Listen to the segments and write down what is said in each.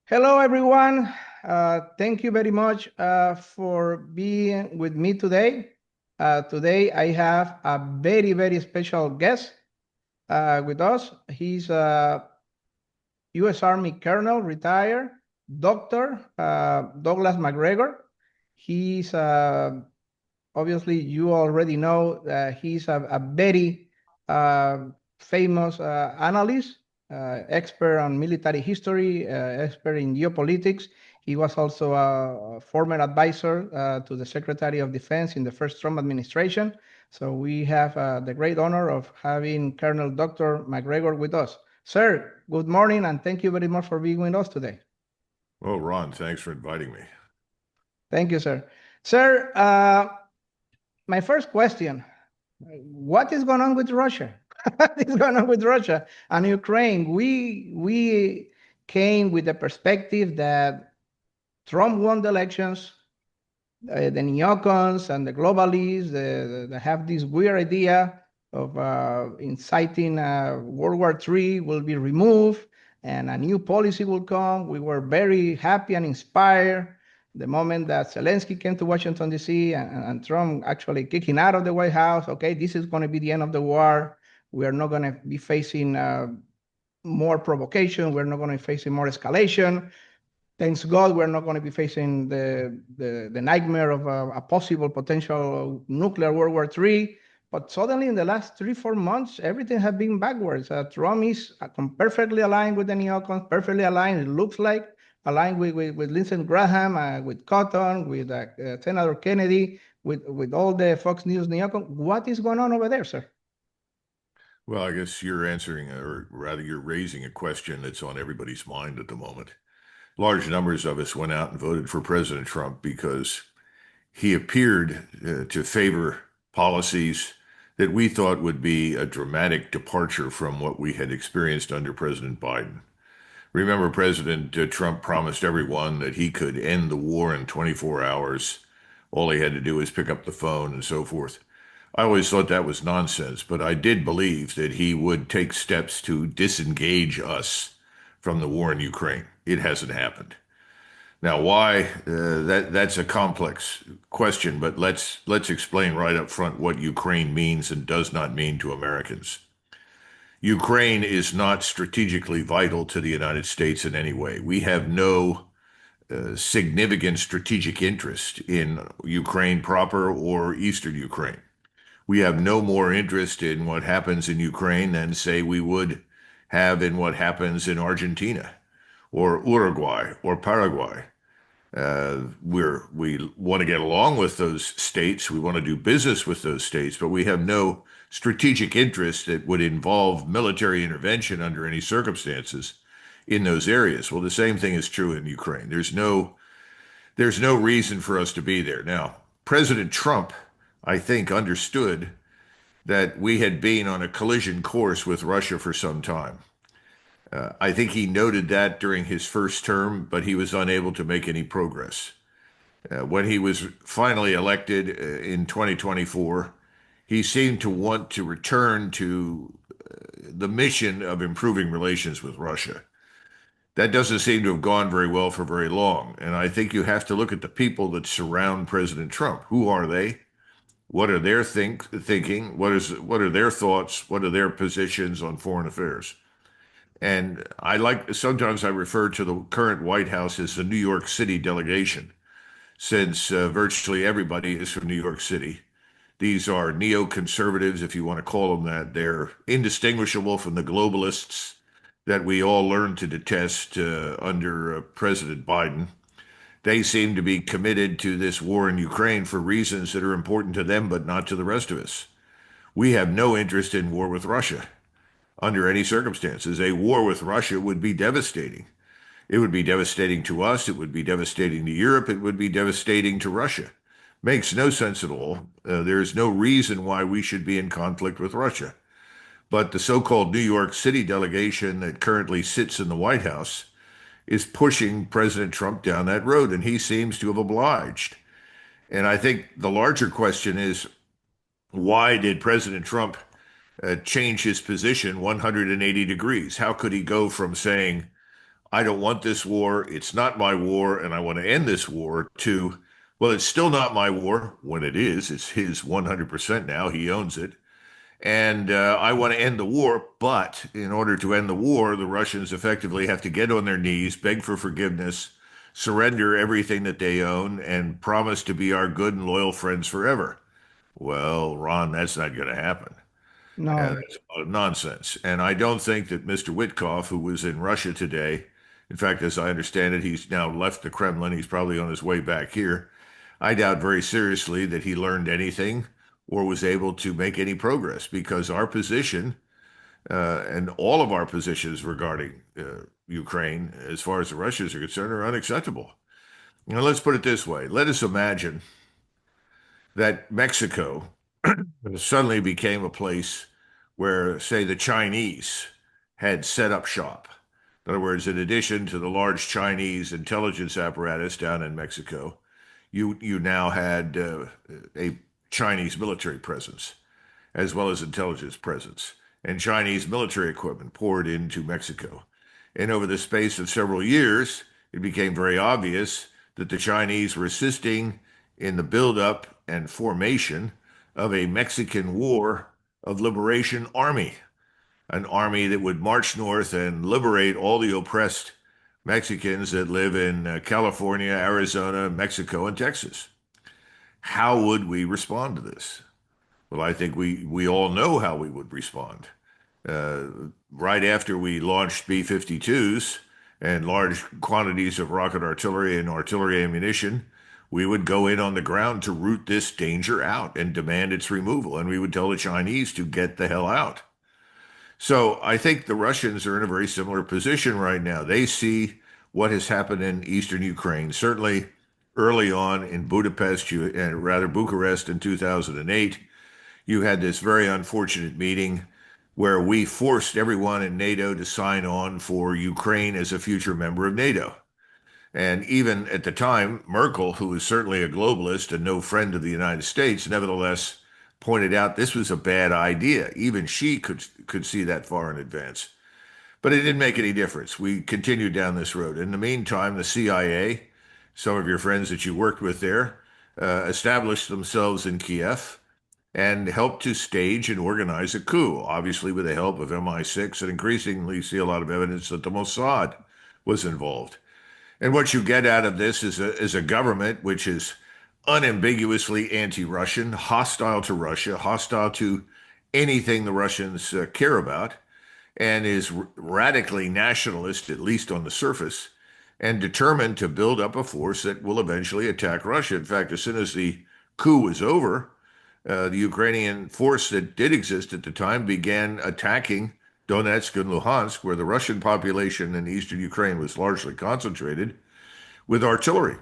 Hello, everyone. Thank you very much for being with me today. Today, I have a very, very special guest with us. He's a U.S. Army Colonel, retired, Dr. Douglas Macgregor. He's obviously, you already know he's a very uh, famous analyst, expert on military history, expert in geopolitics. He was also a former advisor to the Secretary of Defense in the first Trump administration. So we have the great honor of having Colonel Dr. Macgregor with us. Sir, good morning, and thank you very much for being with us today. Well, Ron, thanks for inviting me. Thank you, sir. Sir, my first question, what is going on with Russia? What is going on with Russia and Ukraine? We came with the perspective that Trump won the elections. The neocons and the globalists they have this weird idea of inciting World War III will be removed and a new policy will come. We were very happy and inspired the moment that Zelensky came to Washington, D.C., and Trump actually kicking out of the White House. Okay, this is going to be the end of the war. We are not going to be facing more provocation. We're not going to be facing more escalation. Thanks God, we're not going to be facing the nightmare of a possible potential nuclear World War III. But suddenly, in the last 3-4 months, everything has been backwards. Trump is perfectly aligned with the neocons, perfectly aligned. It looks like aligned with Lindsey Graham, with Cotton, with Senator Kennedy, with all the Fox News neocons. What is going on over there, sir? Well, I guess you're answering, or rather, you're raising a question that's on everybody's mind at the moment. Large numbers of us went out and voted for President Trump because he appeared to favor policies that we thought would be a dramatic departure from what we had experienced under President Biden. Remember, President Trump promised everyone that he could end the war in 24 hours. All he had to do was pick up the phone and so forth. I always thought that was nonsense, but I did believe that he would take steps to disengage us from the war in Ukraine. It hasn't happened. Now, why? That's a complex question, but let's explain right up front what Ukraine means and does not mean to Americans. Ukraine is not strategically vital to the United States in any way. We have no significant strategic interest in Ukraine proper or Eastern Ukraine. We have no more interest in what happens in Ukraine than, say, we would have in what happens in Argentina or Uruguay or Paraguay. We want to get along with those states. We want to do business with those states, but we have no strategic interest that would involve military intervention under any circumstances in those areas. Well, the same thing is true in Ukraine. There's no reason for us to be there. Now, President Trump, I think, understood that we had been on a collision course with Russia for some time. I think he noted that during his first term, but he was unable to make any progress. When he was finally elected in 2024, he seemed to want to return to the mission of improving relations with Russia. That doesn't seem to have gone very well for very long. And I think you have to look at the people that surround President Trump. Who are they? What are their thinking? What are their thoughts? What are their positions on foreign affairs? And sometimes I refer to the current White House as the New York City delegation, since virtually everybody is from New York City. These are neoconservatives, if you want to call them that. They're indistinguishable from the globalists that we all learned to detest under President Biden. They seem to be committed to this war in Ukraine for reasons that are important to them, but not to the rest of us. We have no interest in war with Russia under any circumstances. A war with Russia would be devastating. It would be devastating to us. It would be devastating to Europe. It would be devastating to Russia. Makes no sense at all. There's no reason why we should be in conflict with Russia. But the so-called New York City delegation that currently sits in the White House is pushing President Trump down that road, and he seems to have obliged. And I think the larger question is, why did President Trump change his position 180 degrees? How could he go from saying, I don't want this war. It's not my war, and I want to end this war, to, well, it's still not my war when it is. It's his 100% now. He owns it. And I want to end the war. But in order to end the war, the Russians effectively have to get on their knees, beg for forgiveness, surrender everything that they own, and promise to be our good and loyal friends forever. Well, Ron, that's not going to happen. No, That's nonsense. And I don't think that Mr. Witkoff, who was in Russia today, in fact, as I understand it, he's now left the Kremlin. He's probably on his way back here. I doubt very seriously that he learned anything or was able to make any progress, because our position and all of our positions regarding Ukraine, as far as the Russians are concerned, are unacceptable. Now, let's put it this way. Let us imagine that Mexico suddenly became a place where, say, the Chinese had set up shop. In other words, in addition to the large Chinese intelligence apparatus down in Mexico, you now had a Chinese military presence as well as intelligence presence, and Chinese military equipment poured into Mexico. And over the space of several years, it became very obvious that the Chinese were assisting in the buildup and formation of a Mexican War of Liberation army, an army that would march north and liberate all the oppressed Mexicans that live in California, Arizona, Mexico, and Texas. How would we respond to this? Well, I think we all know how we would respond. Uh, right after we launched B-52s and large quantities of rocket artillery and artillery ammunition, we would go in on the ground to root this danger out and demand its removal. And we would tell the Chinese to get the hell out. So I think the Russians are in a very similar position right now. They see what has happened in eastern Ukraine, certainly early on in Budapest, rather Bucharest in 2008. You had this very unfortunate meeting where we forced everyone in NATO to sign on for Ukraine as a future member of NATO. And even at the time, Merkel, who was certainly a globalist and no friend of the United States, nevertheless pointed out this was a bad idea. Even she could see that far in advance. But it didn't make any difference. We continued down this road. In the meantime, the CIA, some of your friends that you worked with there, established themselves in Kiev and helped to stage and organize a coup, obviously with the help of MI6, and increasingly see a lot of evidence that the Mossad was involved. And what you get out of this is a government which is unambiguously anti-Russian, hostile to Russia, hostile to anything the Russians care about, and is radically nationalist, at least on the surface, and determined to build up a force that will eventually attack Russia. In fact, as soon as the coup was over, the Ukrainian force that did exist at the time began attacking Donetsk and Luhansk, where the Russian population in eastern Ukraine was largely concentrated, with artillery,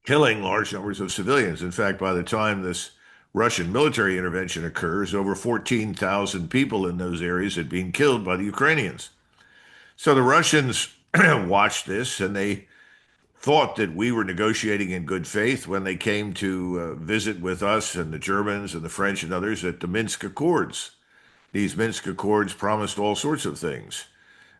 killing large numbers of civilians. In fact, by the time this Russian military intervention occurs, over 14,000 people in those areas had been killed by the Ukrainians. So the Russians watched this, and they thought that we were negotiating in good faith when they came to visit with us and the Germans and the French and others at the Minsk Accords. These Minsk Accords promised all sorts of things.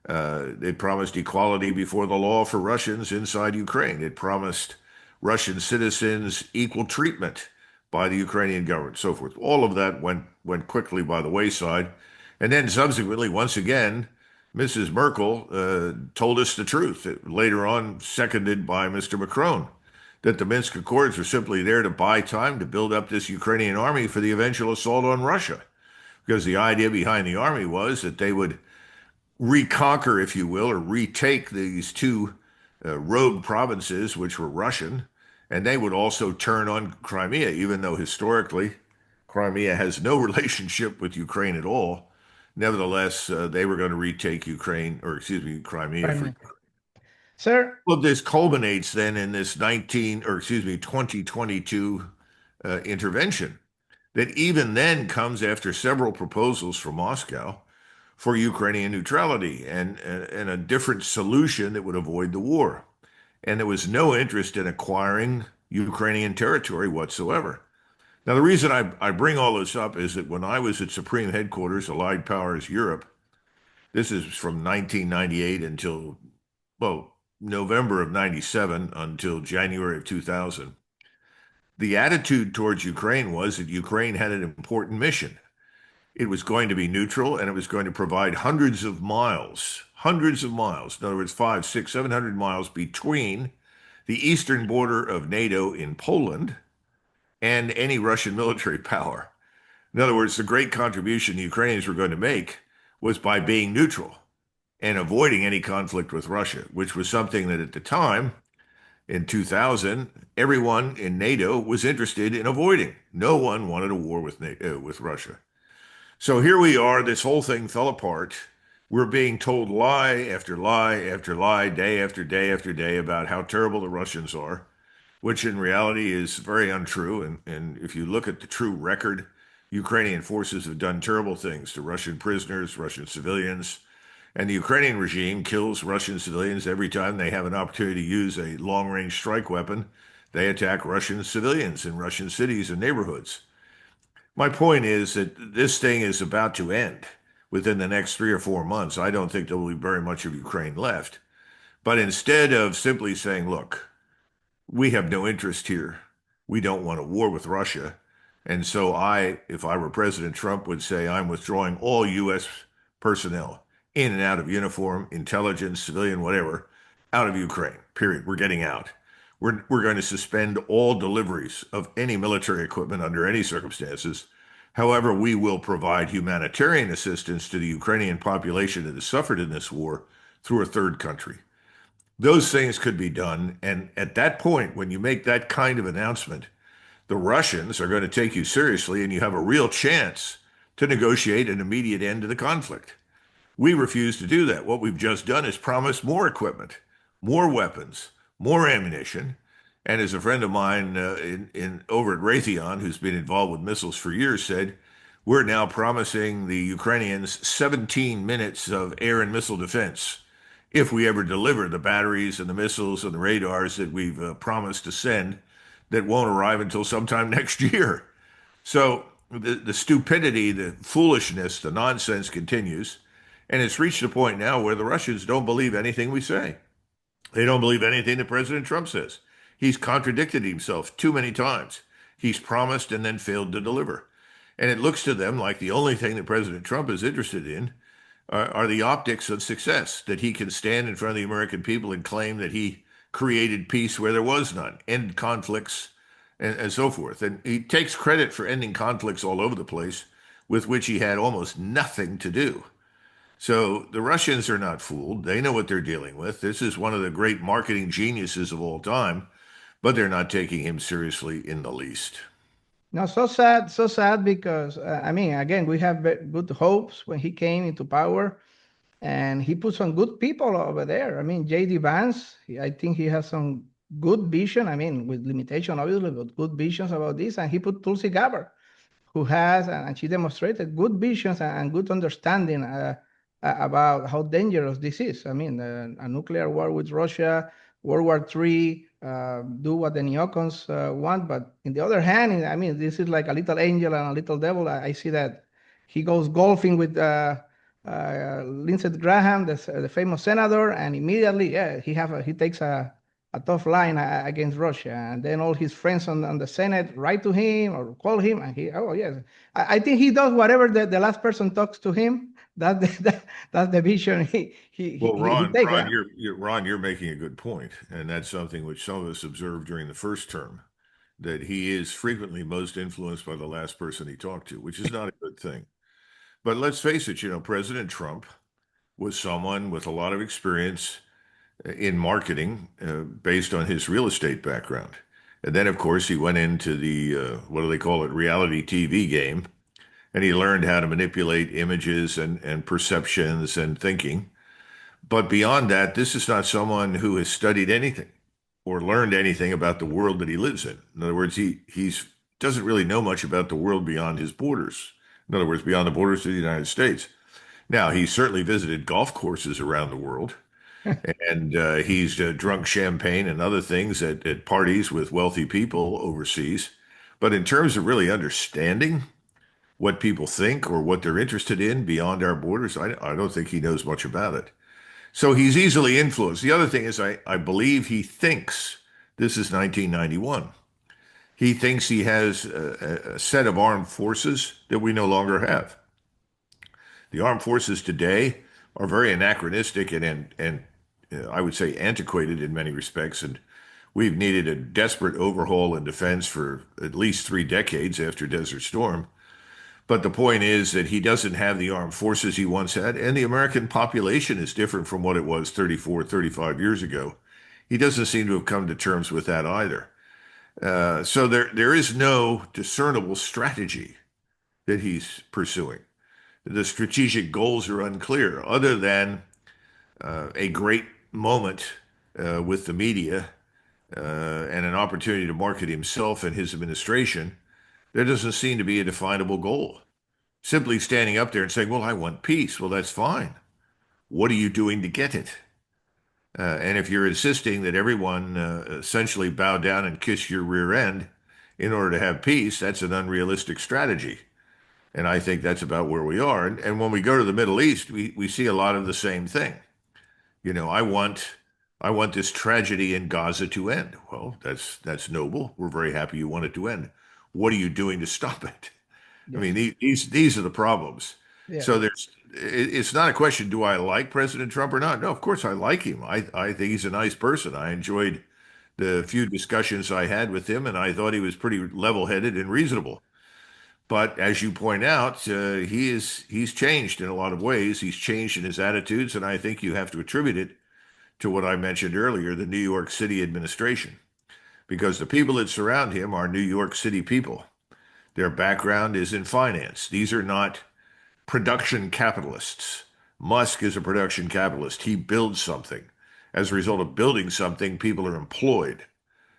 They promised equality before the law for Russians inside Ukraine. It promised Russian citizens equal treatment by the Ukrainian government, so forth. All of that went quickly by the wayside. And then subsequently, once again, Mrs. Merkel told us the truth, later on seconded by Mr. Macron, that the Minsk Accords were simply there to buy time to build up this Ukrainian army for the eventual assault on Russia. Because the idea behind the army was that they would reconquer, if you will, or retake these two rogue provinces, which were Russian, and they would also turn on Crimea, even though historically Crimea has no relationship with Ukraine at all. Nevertheless, they were going to retake Crimea. Prime Minister. Sir, Well, this culminates then in this 2022 intervention that even then comes after several proposals from Moscow for Ukrainian neutrality and a different solution that would avoid the war. And there was no interest in acquiring Ukrainian territory whatsoever. Now, the reason I bring all this up is that when I was at Supreme Headquarters, Allied Powers Europe, this is from 1998 until well, November of 97 until January of 2000, the attitude towards Ukraine was that Ukraine had an important mission. It was going to be neutral and it was going to provide hundreds of miles, in other words, 700 miles between the eastern border of NATO in Poland and any Russian military power. In other words, the great contribution the Ukrainians were going to make was by being neutral and avoiding any conflict with Russia, which was something that at the time, in 2000, everyone in NATO was interested in avoiding. No one wanted a war with Russia. So here we are, this whole thing fell apart. We're being told lie after lie after lie, day after day after day about how terrible the Russians are, which in reality is very untrue. And if you look at the true record, Ukrainian forces have done terrible things to Russian prisoners, Russian civilians, and the Ukrainian regime kills Russian civilians every time they have an opportunity to use a long-range strike weapon. They attack Russian civilians in Russian cities and neighborhoods. My point is that this thing is about to end within the next 3 or 4 months. I don't think there will be very much of Ukraine left. But instead of simply saying, look, we have no interest here. We don't want a war with Russia. And so if I were President Trump, would say I'm withdrawing all U.S. personnel in and out of uniform, intelligence, civilian, whatever, out of Ukraine, period. We're getting out. We're going to suspend all deliveries of any military equipment under any circumstances. However, we will provide humanitarian assistance to the Ukrainian population that has suffered in this war through a third country. Those things could be done. And at that point, when you make that kind of announcement, the Russians are going to take you seriously and you have a real chance to negotiate an immediate end to the conflict. We refuse to do that. What we've just done is promise more equipment, more weapons, more ammunition. And as a friend of mine over at Raytheon, who's been involved with missiles for years, said, we're now promising the Ukrainians 17 minutes of air and missile defense if we ever deliver the batteries and the missiles and the radars that we've promised to send that won't arrive until sometime next year. So the stupidity, the foolishness, the nonsense continues. And it's reached a point now where the Russians don't believe anything we say. They don't believe anything that President Trump says. He's contradicted himself too many times. He's promised and then failed to deliver. And it looks to them like the only thing that President Trump is interested in are the optics of success, that he can stand in front of the American people and claim that he created peace where there was none, end conflicts, and so forth. And he takes credit for ending conflicts all over the place with which he had almost nothing to do. So the Russians are not fooled. They know what they're dealing with. This is one of the great marketing geniuses of all time, but they're not taking him seriously in the least. No, so sad because, I mean, again, we have good hopes when he came into power and he put some good people over there. I mean, J.D. Vance, I think he has some good vision. I mean, with limitation, obviously, but good visions about this. And he put Tulsi Gabbard, who has, and she demonstrated good visions and good understanding about how dangerous this is. I mean, a nuclear war with Russia, World War III, do what the neocons want. But in the other hand, I mean, this is like a little angel and a little devil. I see that he goes golfing with Lindsey Graham, the famous senator, and immediately, yeah, he takes a tough line against Russia, and then all his friends on the Senate write to him or call him, and oh yes, I think he does whatever the last person talks to him. That's the vision Well, he takes. Yeah. Ron, you're making a good point, and that's something which some of us observed during the first term, that he is frequently most influenced by the last person he talked to, which is not a good thing. But let's face it, President Trump was someone with a lot of experience in marketing based on his real estate background. And then, of course, he went into the, what do they call it, reality TV game, and he learned how to manipulate images and perceptions and thinking. But beyond that, this is not someone who has studied anything or learned anything about the world that he lives in. In other words, he doesn't really know much about the world beyond his borders. In other words, beyond the borders of the United States. Now, he certainly visited golf courses around the world, and he's drunk champagne and other things at parties with wealthy people overseas. But in terms of really understanding what people think or what they're interested in beyond our borders, I don't think he knows much about it. So he's easily influenced. The other thing is, I believe he thinks this is 1991. He thinks he has a set of armed forces that we no longer have. The armed forces today are very anachronistic and I would say antiquated in many respects. And we've needed a desperate overhaul in defense for at least 3 decades after Desert Storm. But the point is that he doesn't have the armed forces he once had, and the American population is different from what it was 34, 35 years ago. He doesn't seem to have come to terms with that either. So there is no discernible strategy that he's pursuing. The strategic goals are unclear, other than a great moment with the media and an opportunity to market himself and his administration. There doesn't seem to be a definable goal. Simply standing up there and saying, well, I want peace. Well, that's fine. What are you doing to get it? And if you're insisting that everyone essentially bow down and kiss your rear end in order to have peace, that's an unrealistic strategy. And I think that's about where we are. And when we go to the Middle East, we see a lot of the same thing. You know, I want this tragedy in Gaza to end. Well, that's noble. We're very happy you want it to end. What are you doing to stop it? I Yes. mean, these are the problems. Yes. So it's not a question, do I like President Trump or not? No, of course I like him. I think he's a nice person. I enjoyed the few discussions I had with him, and I thought he was pretty level-headed and reasonable. But as you point out, he's changed in a lot of ways. He's changed in his attitudes, and I think you have to attribute it to what I mentioned earlier, the New York City administration, because the people that surround him are New York City people. Their background is in finance. These are not production capitalists. Musk is a production capitalist. He builds something. As a result of building something, people are employed,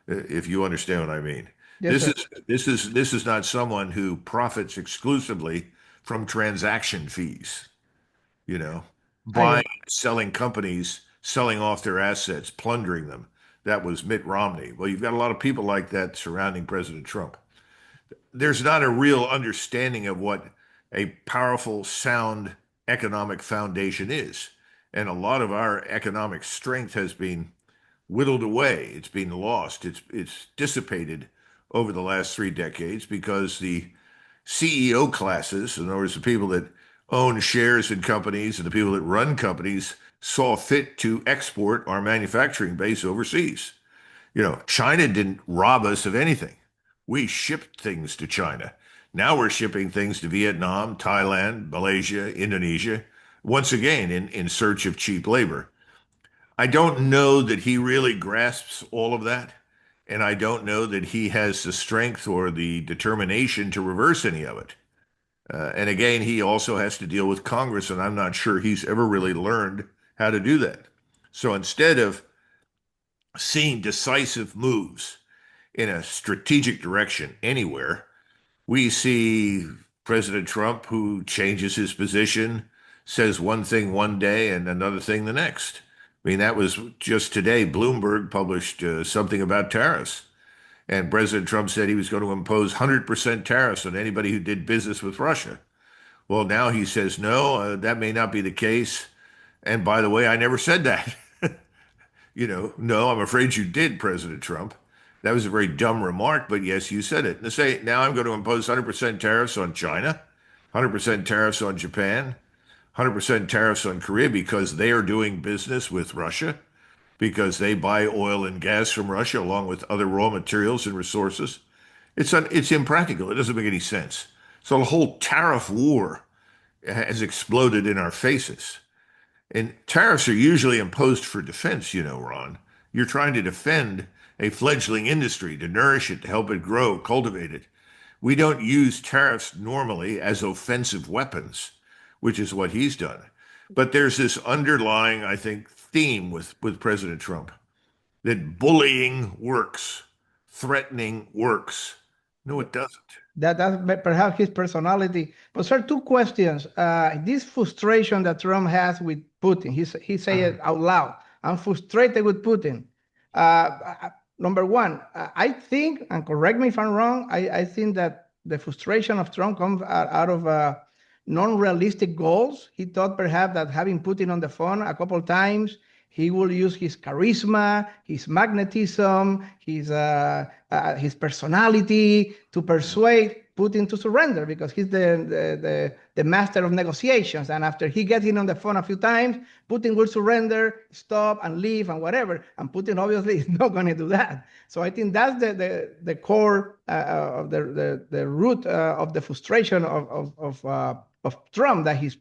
if you understand what I mean. Yes, sir. This is not someone who profits exclusively from transaction fees, you know, I buying, selling companies, selling off their assets, plundering them. That was Mitt Romney. Well, you've got a lot of people like that surrounding President Trump. There's not a real understanding of what a powerful, sound economic foundation is. And a lot of our economic strength has been whittled away. It's been lost. It's dissipated over the last 3 decades because the CEO classes, in other words, the people that own shares in companies and the people that run companies, saw fit to export our manufacturing base overseas. You know, China didn't rob us of anything. We shipped things to China. Now we're shipping things to Vietnam, Thailand, Malaysia, Indonesia, once again in search of cheap labor. I don't know that he really grasps all of that. And I don't know that he has the strength or the determination to reverse any of it. And again, he also has to deal with Congress, and I'm not sure he's ever really learned how to do that. So instead of seeing decisive moves in a strategic direction anywhere, we see President Trump who changes his position, says one thing one day and another thing the next. I mean, that was just today. Bloomberg published something about tariffs. And President Trump said he was going to impose 100% tariffs on anybody who did business with Russia. Well, now he says, no, that may not be the case. And by the way, I never said that. You know, no, I'm afraid you did, President Trump. That was a very dumb remark, but yes, you said it. And say, now I'm going to impose 100% tariffs on China, 100% tariffs on Japan, 100% tariffs on Korea because they are doing business with Russia, because they buy oil and gas from Russia along with other raw materials and resources. It's impractical. It doesn't make any sense. So the whole tariff war has exploded in our faces. And tariffs are usually imposed for defense, you know, Ron. You're trying to defend a fledgling industry, to nourish it, to help it grow, cultivate it. We don't use tariffs normally as offensive weapons, which is what he's done. But there's this underlying, I think, theme with President Trump that bullying works, threatening works. No, it doesn't. that's perhaps his personality. But sir, two questions. This frustration that Trump has with Putin, he say it out loud. I'm frustrated with Putin. Number one, I think, and correct me if I'm wrong, I think that the frustration of Trump comes out of non-realistic goals. He thought perhaps that having Putin on the phone a couple times, he will use his charisma, his magnetism, his personality to persuade Putin to surrender, because he's the master of negotiations. And after he gets in on the phone a few times, Putin will surrender, stop, and leave, and whatever. And Putin obviously is not going to do that. So I think that's the core of the root of the frustration of Trump, that his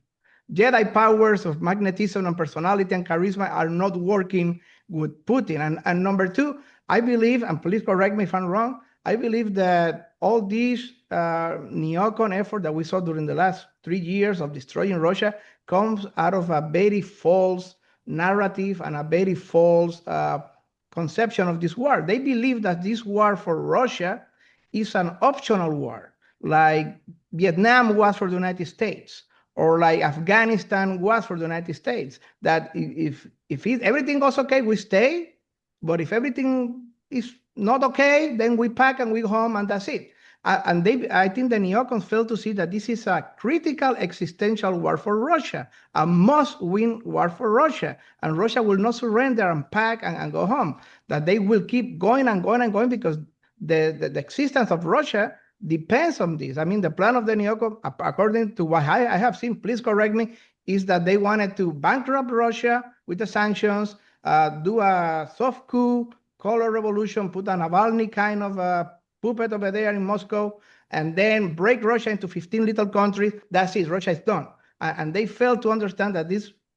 Jedi powers of magnetism and personality and charisma are not working with Putin. And number two, I believe, and please correct me if I'm wrong, I believe that all these neocon effort that we saw during the last 3 years of destroying Russia comes out of a very false narrative and a very false conception of this war. They believe that this war for Russia is an optional war, like Vietnam was for the United States, or like Afghanistan was for the United States, that if everything goes okay, we stay, but if everything is not okay, then we pack and we go home, and that's it. I think the neocons fail to see that this is a critical existential war for Russia, a must-win war for Russia, and Russia will not surrender and pack and go home. That they will keep going and going and going, because the existence of Russia depends on this. I mean, the plan of the neocons, according to what I have seen, please correct me, is that they wanted to bankrupt Russia with the sanctions, do a soft coup, color revolution, put a Navalny kind of a puppet over there in Moscow, and then break Russia into 15 little countries. That's it. Russia is done. And they failed to understand that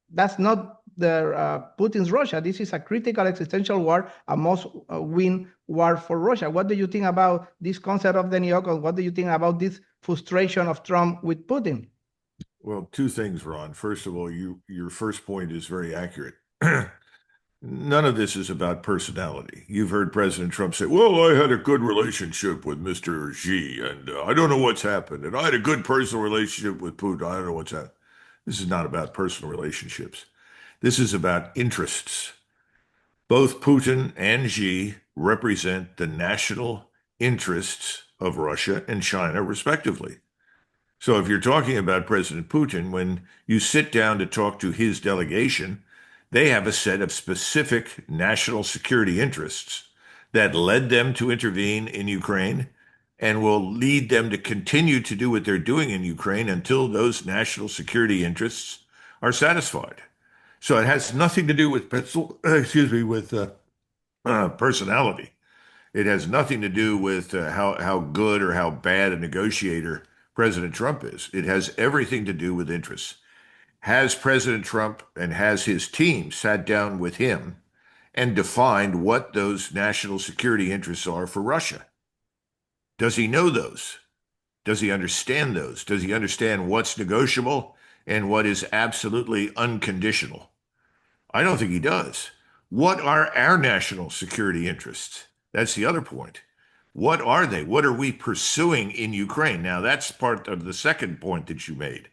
that's not the Putin's Russia. This is a critical existential war, a must-win war for Russia. What do you think about this concept of the neocons? What do you think about this frustration of Trump with Putin? Well, two things, Ron. First of all, your first point is very accurate. None of this is about personality. You've heard President Trump say, well, I had a good relationship with Mr. Xi, and I don't know what's happened. And I had a good personal relationship with Putin. I don't know what's happened. This is not about personal relationships. This is about interests. Both Putin and Xi represent the national interests of Russia and China, respectively. So if you're talking about President Putin, when you sit down to talk to his delegation, they have a set of specific national security interests that led them to intervene in Ukraine and will lead them to continue to do what they're doing in Ukraine until those national security interests are satisfied. So it has nothing to do with personality. It has nothing to do with how good or how bad a negotiator President Trump is. It has everything to do with interests. Has President Trump and has his team sat down with him and defined what those national security interests are for Russia? Does he know those? Does he understand those? Does he understand what's negotiable and what is absolutely unconditional? I don't think he does. What are our national security interests? That's the other point. What are they? What are we pursuing in Ukraine? Now, that's part of the second point that you made.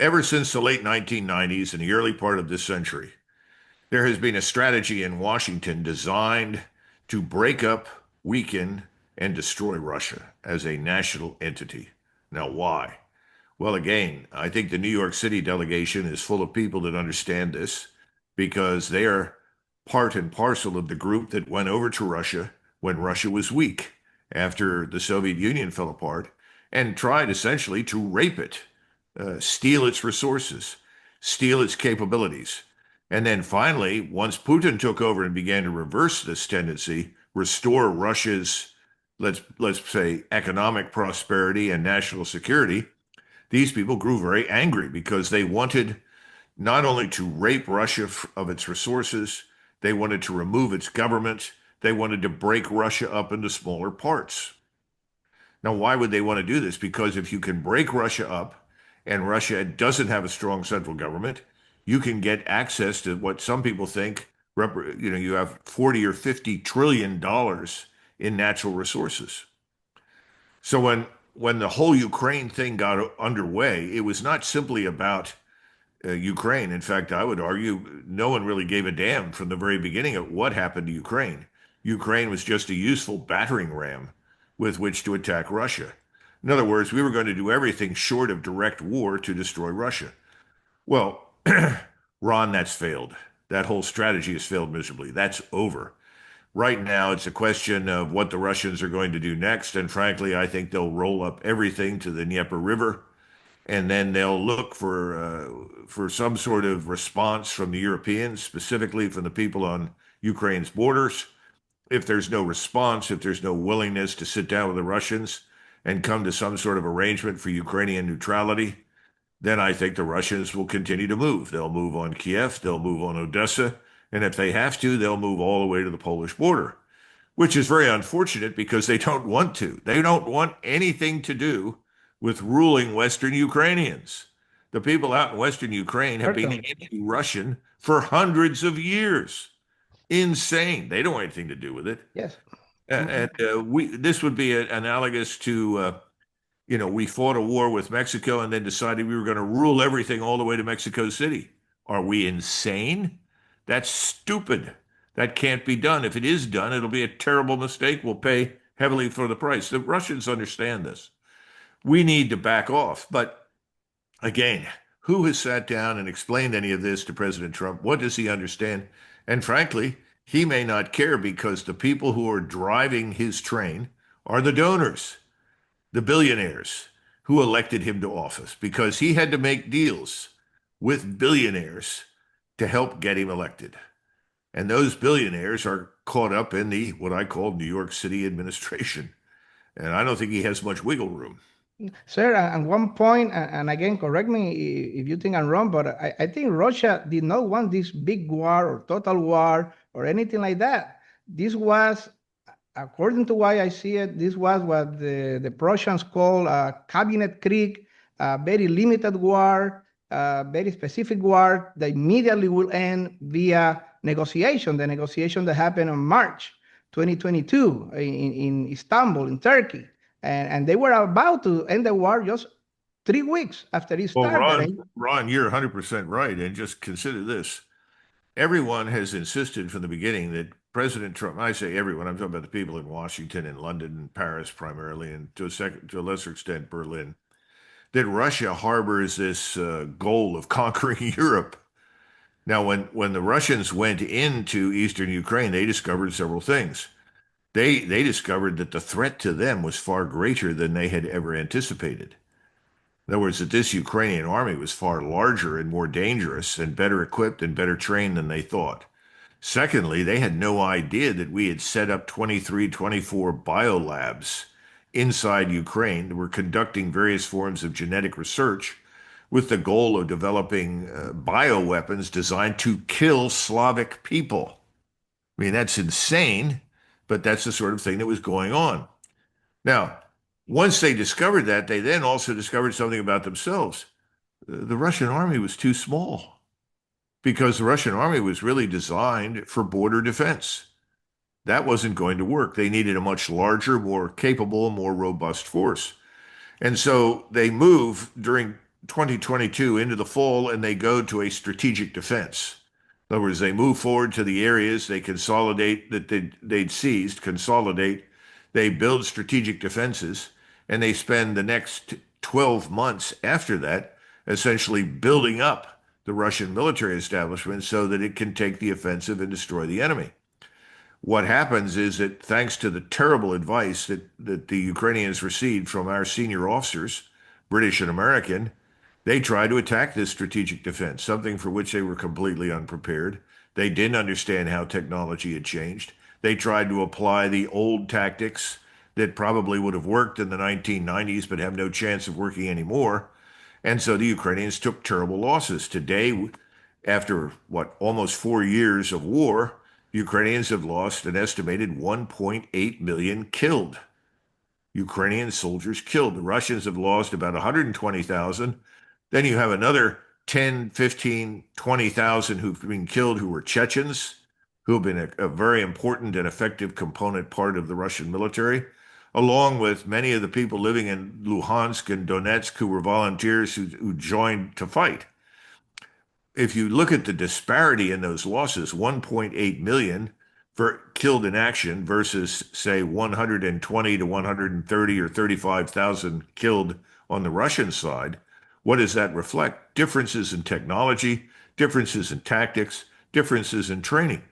Ever since the late 1990s and the early part of this century, there has been a strategy in Washington designed to break up, weaken, and destroy Russia as a national entity. Now, why? Well, again, I think the New York City delegation is full of people that understand this, because they are part and parcel of the group that went over to Russia when Russia was weak after the Soviet Union fell apart and tried essentially to rape it, steal its resources, steal its capabilities. And then finally, once Putin took over and began to reverse this tendency, restore Russia's, let's say, economic prosperity and national security, these people grew very angry because they wanted not only to rape Russia of its resources, they wanted to remove its government, they wanted to break Russia up into smaller parts. Now, why would they want to do this? Because if you can break Russia up and Russia doesn't have a strong central government, you can get access to what some people think, you have 40 or 50 trillion dollars in natural resources. So when the whole Ukraine thing got underway, it was not simply about Ukraine. In fact, I would argue no one really gave a damn from the very beginning of what happened to Ukraine. Ukraine was just a useful battering ram with which to attack Russia. In other words, we were going to do everything short of direct war to destroy Russia. Well, Ron, that's failed. That whole strategy has failed miserably. That's over. Right now, it's a question of what the Russians are going to do next. And frankly, I think they'll roll up everything to the Dnieper River, and then they'll look for some sort of response from the Europeans, specifically from the people on Ukraine's borders. If there's no response, if there's no willingness to sit down with the Russians and come to some sort of arrangement for Ukrainian neutrality, then I think the Russians will continue to move. They'll move on Kiev, they'll move on Odessa, and if they have to, they'll move all the way to the Polish border, which is very unfortunate because they don't want to. They don't want anything to do with ruling Western Ukrainians. The people out in Western Ukraine have been Certainly. anti-Russian for hundreds of years. Insane. They don't want anything to do with it. Yes. And we this would be analogous to we fought a war with Mexico and then decided we were going to rule everything all the way to Mexico City. Are we insane? That's stupid. That can't be done. If it is done, it'll be a terrible mistake. We'll pay heavily for the price. The Russians understand this. We need to back off. But again, who has sat down and explained any of this to President Trump? What does he understand? And frankly, he may not care because the people who are driving his train are the donors, the billionaires who elected him to office, because he had to make deals with billionaires to help get him elected. And those billionaires are caught up in the what I call New York City administration. And I don't think he has much wiggle room. Sir, at one point, and again, correct me if you think I'm wrong, but I think Russia did not want this big war or total war or anything like that. This was, according to why I see it, this was what the Prussians call a cabinet Krieg, a very limited war, a very specific war that immediately will end via negotiation, the negotiation that happened in March 2022 in Istanbul, in Turkey. And they were about to end the war just 3 weeks after it Well, started. Ron, you're 100% right. And just consider this. Everyone has insisted from the beginning that President Trump, I say everyone, I'm talking about the people in Washington and London and Paris primarily, and to a lesser extent, Berlin, that Russia harbors this goal of conquering Europe. Now, when the Russians went into eastern Ukraine, they discovered several things. They discovered that the threat to them was far greater than they had ever anticipated. In other words, that this Ukrainian army was far larger and more dangerous and better equipped and better trained than they thought. Secondly, they had no idea that we had set up 23, 24 biolabs inside Ukraine that were conducting various forms of genetic research with the goal of developing bioweapons designed to kill Slavic people. I mean, that's insane, but that's the sort of thing that was going on. Now, once they discovered that, they then also discovered something about themselves. The Russian army was too small because the Russian army was really designed for border defense. That wasn't going to work. They needed a much larger, more capable, more robust force. And so they move during 2022 into the fall and they go to a strategic defense. In other words, they move forward to the areas they consolidate that they'd seized, consolidate, they build strategic defenses, and they spend the next 12 months after that essentially building up the Russian military establishment so that it can take the offensive and destroy the enemy. What happens is that thanks to the terrible advice that the Ukrainians received from our senior officers, British and American, they tried to attack this strategic defense, something for which they were completely unprepared. They didn't understand how technology had changed. They tried to apply the old tactics that probably would have worked in the 1990s, but have no chance of working anymore. And so the Ukrainians took terrible losses. Today, after almost 4 years of war, Ukrainians have lost an estimated 1.8 million killed. Ukrainian soldiers killed. The Russians have lost about 120,000. Then you have another 10, 15, 20,000 who've been killed who were Chechens, who have been a very important and effective component part of the Russian military, along with many of the people living in Luhansk and Donetsk who were volunteers who joined to fight. If you look at the disparity in those losses, 1.8 million killed in action versus, say, 120 to 130 or 35,000 killed on the Russian side, what does that reflect? Differences in technology, differences in tactics, differences in training.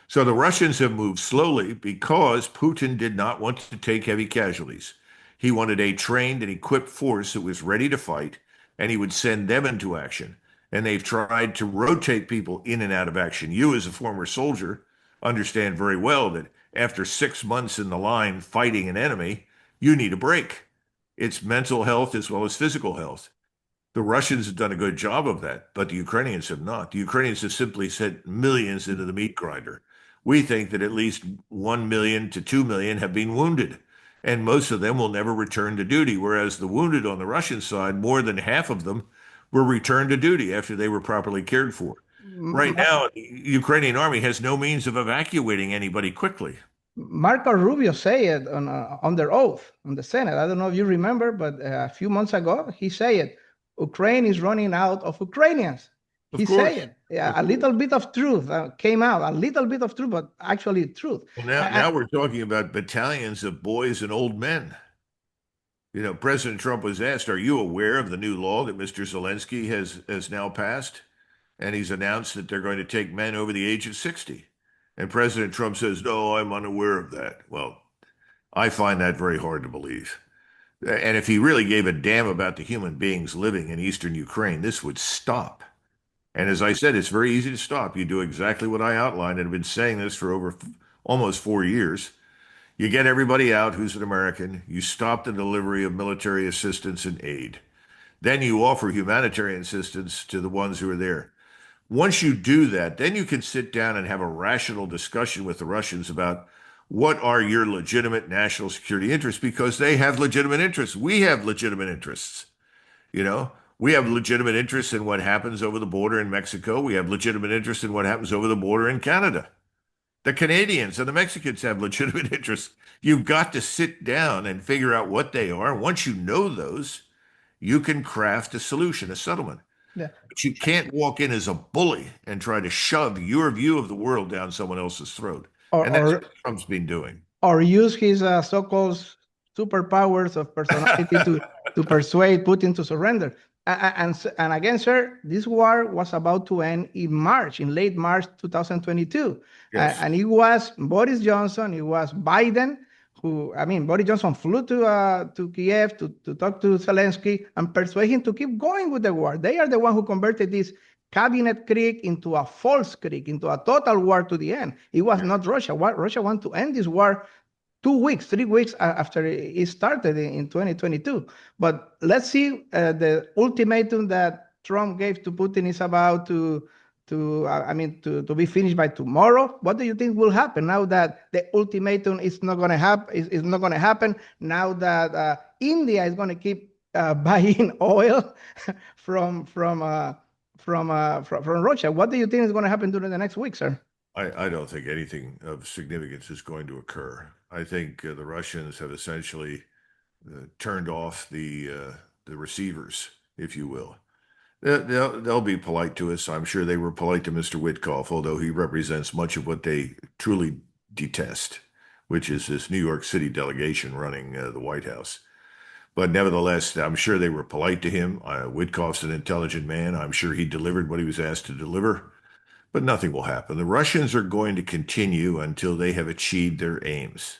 So the Russians have moved slowly because Putin did not want to take heavy casualties. He wanted a trained and equipped force that was ready to fight, and he would send them into action. And they've tried to rotate people in and out of action. You, as a former soldier, understand very well that after 6 months in the line fighting an enemy, you need a break. It's mental health as well as physical health. The Russians have done a good job of that, but the Ukrainians have not. The Ukrainians have simply sent millions into the meat grinder. We think that at least 1 million to 2 million have been wounded, and most of them will never return to duty, whereas the wounded on the Russian side, more than half of them were returned to duty after they were properly cared for. Right now, the Ukrainian army has no means of evacuating anybody quickly. Marco Rubio said on their oath on the Senate. I don't know if you remember, but a few months ago he said, "Ukraine is running out of Ukrainians." Of He course. said, yeah, Of a course. little bit of truth came out, a little bit of truth, but actually truth. Well, now we're talking about battalions of boys and old men. You know, President Trump was asked, "Are you aware of the new law that Mr. Zelensky has now passed?" And he's announced that they're going to take men over the age of 60. And President Trump says, "No, I'm unaware of that." Well, I find that very hard to believe. And if he really gave a damn about the human beings living in eastern Ukraine, this would stop. And as I said, it's very easy to stop. You do exactly what I outlined, and have been saying this for over almost 4 years. You get everybody out who's an American. You stop the delivery of military assistance and aid. Then you offer humanitarian assistance to the ones who are there. Once you do that, then you can sit down and have a rational discussion with the Russians about what are your legitimate national security interests, because they have legitimate interests. We have legitimate interests. You know, we have legitimate interests in what happens over the border in Mexico. We have legitimate interest in what happens over the border in Canada. The Canadians and the Mexicans have legitimate interests. You've got to sit down and figure out what they are. Once you know those, you can craft a solution, a settlement. Yeah. But you can't walk in as a bully and try to shove your view of the world down someone else's throat. or, And that's or what Trump's been doing. or use his so-called superpowers of personality to persuade Putin to surrender. And again, sir, this war was about to end in March, in late March 2022. Yes. And it was Boris Johnson, it was Biden, Boris Johnson flew to Kiev to talk to Zelensky and persuade him to keep going with the war. They are the one who converted this cabinet creek into a false creek, into a total war to the end. It was not Russia. Russia wanted to end this war 2 weeks, 3 weeks after it started in 2022. But let's see, the ultimatum that Trump gave to Putin is about to be finished by tomorrow. What do you think will happen now that the ultimatum is not going to happen? Is not going to happen now that India is going to keep buying oil from Russia? What do you think is going to happen during the next week, sir? I don't think anything of significance is going to occur. I think the Russians have essentially turned off the receivers, if you will. They'll be polite to us. I'm sure they were polite to Mr. Witkoff, although he represents much of what they truly detest, which is this New York City delegation running the White House. But nevertheless, I'm sure they were polite to him. Witkoff's an intelligent man. I'm sure he delivered what he was asked to deliver. But nothing will happen. The Russians are going to continue until they have achieved their aims.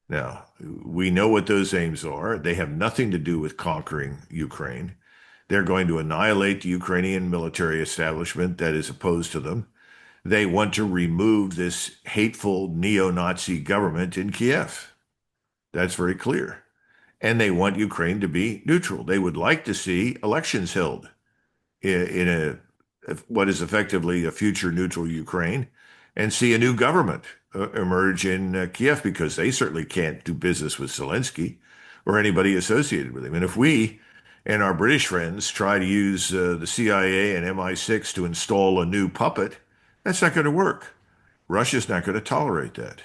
Now, we know what those aims are. They have nothing to do with conquering Ukraine. They're going to annihilate the Ukrainian military establishment that is opposed to them. They want to remove this hateful neo-Nazi government in Kiev. That's very clear. And they want Ukraine to be neutral. They would like to see elections held in what is effectively a future neutral Ukraine, and see a new government emerge in Kiev, because they certainly can't do business with Zelensky or anybody associated with him. And if we and our British friends try to use the CIA and MI6 to install a new puppet, that's not going to work. Russia's not going to tolerate that.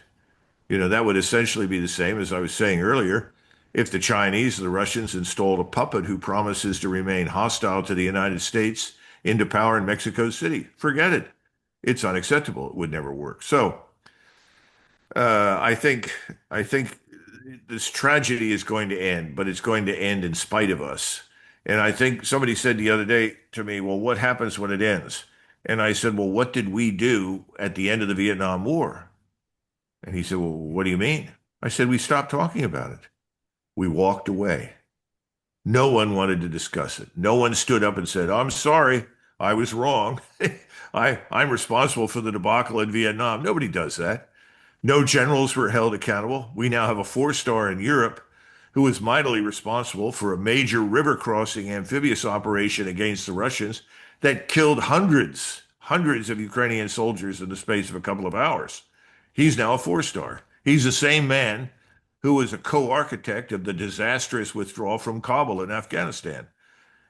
You know, that would essentially be the same, as I was saying earlier, if the Chinese or the Russians installed a puppet who promises to remain hostile to the United States into power in Mexico City. Forget it. It's unacceptable. It would never work. So I think this tragedy is going to end, but it's going to end in spite of us. And I think somebody said the other day to me, "Well, what happens when it ends?" And I said, "Well, what did we do at the end of the Vietnam War?" And he said, "Well, what do you mean?" I said, "We stopped talking about it. We walked away. No one wanted to discuss it. No one stood up and said, 'I'm sorry, I was wrong. I'm responsible for the debacle in Vietnam.'" Nobody does that. No generals were held accountable. We now have a four-star in Europe who was mightily responsible for a major river crossing amphibious operation against the Russians that killed hundreds of Ukrainian soldiers in the space of a couple of hours. He's now a four-star. He's the same man who was a co-architect of the disastrous withdrawal from Kabul in Afghanistan.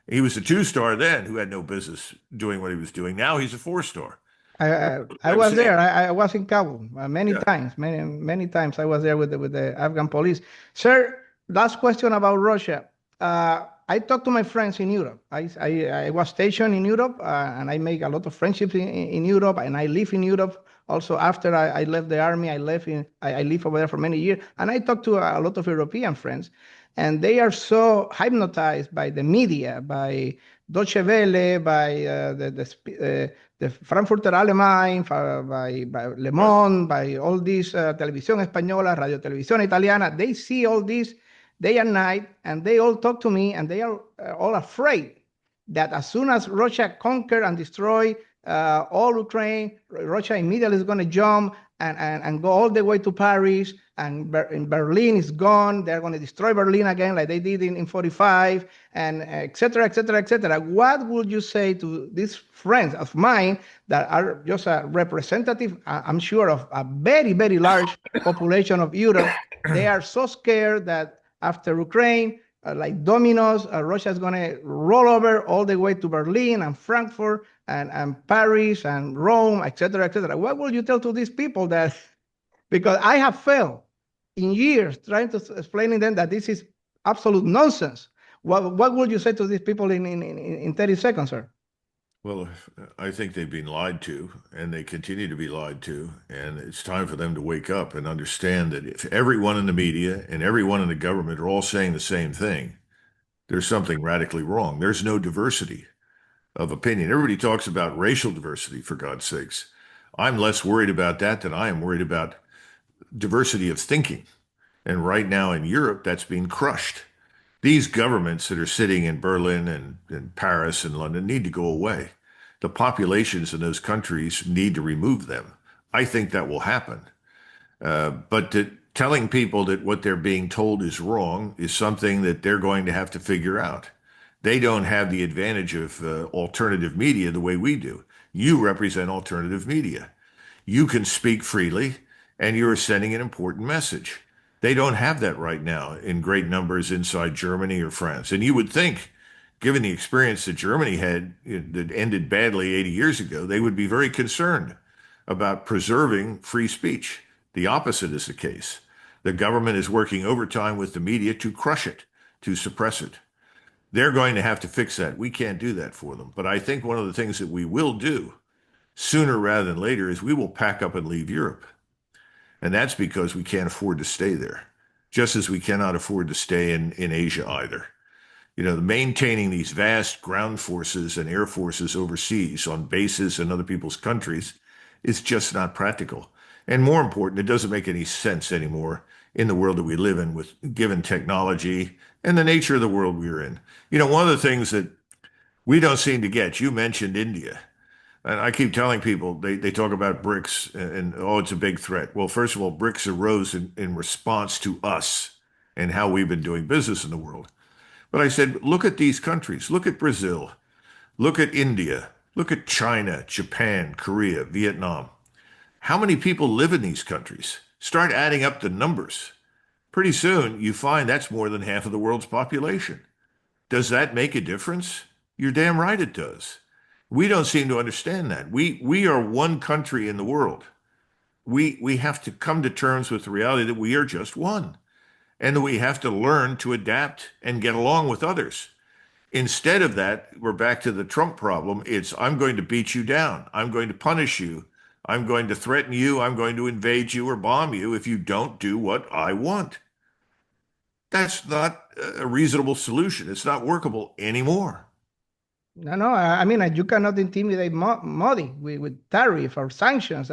He was a two-star then who had no business doing what he was doing. Now he's a four-star. I I'm was there. saying, I was in Kabul many yeah. times, many times. I was there with the Afghan police. Sir, last question about Russia. I talked to my friends in Europe. I was stationed in Europe, and I make a lot of friendships in Europe, and I live in Europe. Also, after I left the army, I lived over there for many years, and I talked to a lot of European friends, and they are so hypnotized by the media, by Deutsche Welle, by the Frankfurter Allgemein, by Le Right. Monde, by all these Televisión Española, Radio Televisión Italiana. They see all this day and night, and they all talk to me, and they are all afraid that as soon as Russia conquer and destroy all Ukraine, Russia immediately is going to jump and go all the way to Paris, and Berlin is gone. They're going to destroy Berlin again, like they did in 45, and et cetera, et cetera, et cetera. What would you say to these friends of mine that are just a representative, I'm sure, of a very, very large population of Europe? They are so scared that after Ukraine, like dominoes, Russia is going to roll over all the way to Berlin and Frankfurt and Paris and Rome, et cetera, et cetera. What will you tell to these people that, because I have failed in years trying to explaining them that this is absolute nonsense. What would you say to these people in 30 seconds, sir? Well, I think they've been lied to, and they continue to be lied to. And it's time for them to wake up and understand that if everyone in the media and everyone in the government are all saying the same thing, there's something radically wrong. There's no diversity of opinion. Everybody talks about racial diversity, for God's sakes. I'm less worried about that than I am worried about diversity of thinking. And right now in Europe, that's being crushed. These governments that are sitting in Berlin and Paris and London need to go away. The populations in those countries need to remove them. I think that will happen. But telling people that what they're being told is wrong is something that they're going to have to figure out. They don't have the advantage of alternative media the way we do. You represent alternative media. You can speak freely and you're sending an important message. They don't have that right now in great numbers inside Germany or France. And you would think, given the experience that Germany had that ended badly 80 years ago, they would be very concerned about preserving free speech. The opposite is the case. The government is working overtime with the media to crush it, to suppress it. They're going to have to fix that. We can't do that for them. But I think one of the things that we will do sooner rather than later is we will pack up and leave Europe. And that's because we can't afford to stay there, just as we cannot afford to stay in Asia either. Maintaining these vast ground forces and air forces overseas on bases in other people's countries is just not practical. And more important, it doesn't make any sense anymore in the world that we live in with given technology and the nature of the world we're in. One of the things that we don't seem to get, you mentioned India. And I keep telling people, they talk about BRICS oh, it's a big threat. Well, first of all, BRICS arose in response to us and how we've been doing business in the world. But I said, look at these countries. Look at Brazil. Look at India. Look at China, Japan, Korea, Vietnam. How many people live in these countries? Start adding up the numbers. Pretty soon, you find that's more than half of the world's population. Does that make a difference? You're damn right it does. We don't seem to understand that. We are one country in the world. We have to come to terms with the reality that we are just one, and that we have to learn to adapt and get along with others. Instead of that, we're back to the Trump problem. It's I'm going to beat you down. I'm going to punish you I'm going to threaten you. I'm going to invade you or bomb you if you don't do what I want. That's not a reasonable solution. It's not workable anymore. No, no. I mean, you cannot intimidate Modi with tariff or sanctions.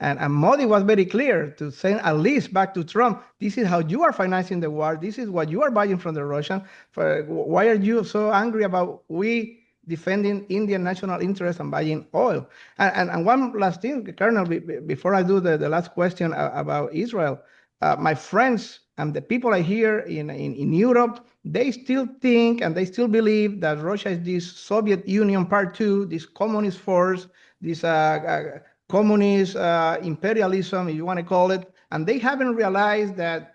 And Modi was very clear to send a list back to Trump. This is how you are financing the war. This is what you are buying from the Russians. Why are you so angry about we defending Indian national interest and buying oil? And one last thing, Colonel, before I do the last question about Israel, my friends and the people I hear in Europe, they still think and they still believe that Russia is this Soviet Union part two, this communist force, this communist imperialism, if you want to call it. And they haven't realized that